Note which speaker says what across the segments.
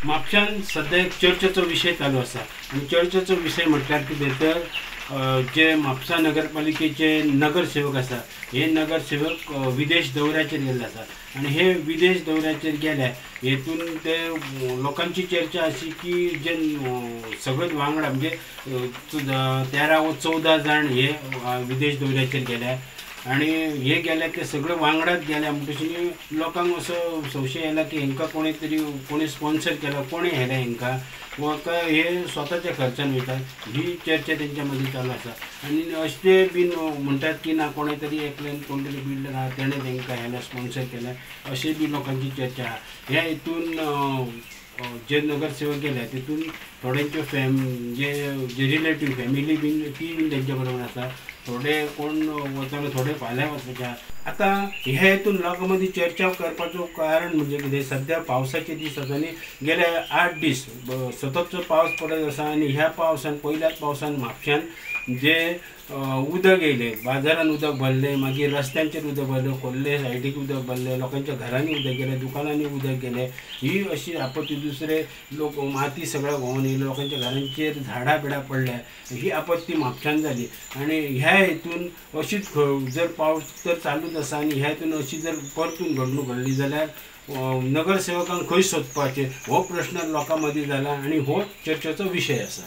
Speaker 1: म्हापशान सध्या एक चर्चेचो विषय चालू आसा आणि चर्चेचो विषय म्हटल्यार कितें तर जे म्हापसा नगरपालिकेचे नगरसेवक आसा हे नगरसेवक विदेश दौऱ्याचेर गेल्ले आसा आणि हे विदेश दौऱ्याचेर गेल्या हेतून ते लोकांची चर्चा अशी की जे सगळेच वांगडा म्हणजे 13 व 14 जाण हे विदेश दौऱ्याचेर गेल्या आणि हे गेल्या ते सगळे वांगडाच गेल्या म्हणटशी लोकांक असो संशय येयला की हेंकां कोणी स्पॉन्सर केला कोणी हेल्या हेंकां व हे स्वताच्या खर्चान वयतात ही चर्चा तेंच्या मदीं चालू आसा आणि अशे बीन म्हणटात की ना कोणे तरी एकल्यान कोण तरी बिल्डर आहा तेणें तेंकां हेला स्पॉन्सर केला अशें बी लोकांची चर्चा आहा ह्या हितून जे नगरसेवक गेल्या तितून थोड्यांच्यो जे रिलेटीव फॅमिली बीन ती बीन तेंच्या बरोबर आसा थोडे कोण वचना थोडे फाल्यां वचपाचे आता ह्या हितून लोकां मदीं चर्चा करपाचो कारण म्हणजे कितें सध्या पावसाचे दीस आसा आनी गेले 8 दीस सततचो पावस पडत आसा आनी ह्या पावसान पयल्याच पावसान म्हापशान जे उदक येयले बाजारान उदक भरलें मागीर रस्त्यांचेर उदक भरलें खोल्ले सायडीक उदक भरलें लोकांच्या घरांनी उदक गेलें दुकानांनी उदक गेलें ही अशी आपत्ती दुसरे लोक माती सगळ्या व्हांवन येयली लोकांच्या घरांचेर झाडां बिडां पडल्या ही आपत्ती म्हापशान जाली आणि ह्या हितून अशीच जर पावस तर चालूच आसा आनी ह्या हितून अशी जर परतून घडणूक घडली जाल्यार नगरसेवकांक खंय सोदपाचें हो प्रश्न लोकां मदीं जाला आनी हो चर्चेचो विशय आसा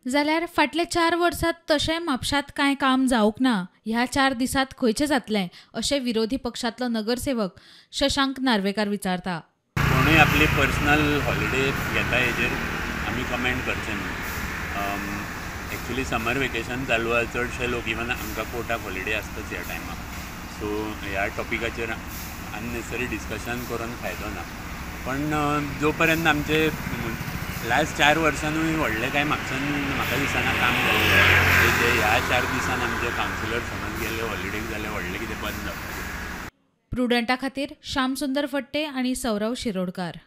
Speaker 2: जाल्यार फाटले 4 वर्सात तशें म्हापशांत कांय काम जावंक ना ह्या 4 दिसांत खंयचें जातलें अशें विरोधी पक्षांतलो नगरसेवक शशांक नार्वेकार विचारता
Speaker 3: कोणूय आपली पर्सनल हॉलिडे घेता हेजेर आमी कमेंट करचें न्हू एक्चुली समर वेकेशन चालू आसा चडशे लोक इवन आमकां कोर्टाक हॉलिडे आसताच ह्या टायमाक सो ह्या टॉपिकाचेर अननेसरी डिस्कशन करून फायदो ना पण जो पर्यंत आमचे लास्ट 4 वर्सांनूय व्हडलें कांय म्हाका दिसना काम जाल्लें जे ह्या 4 दिसान आमचे कावन्सिलर समज गेले हॉलिडेक जाले व्हडलें कितें बंद जावपाचें
Speaker 2: प्रुडंटा खातीर श्याम सुंदर फट्टे आनी सौरव शिरोडकार.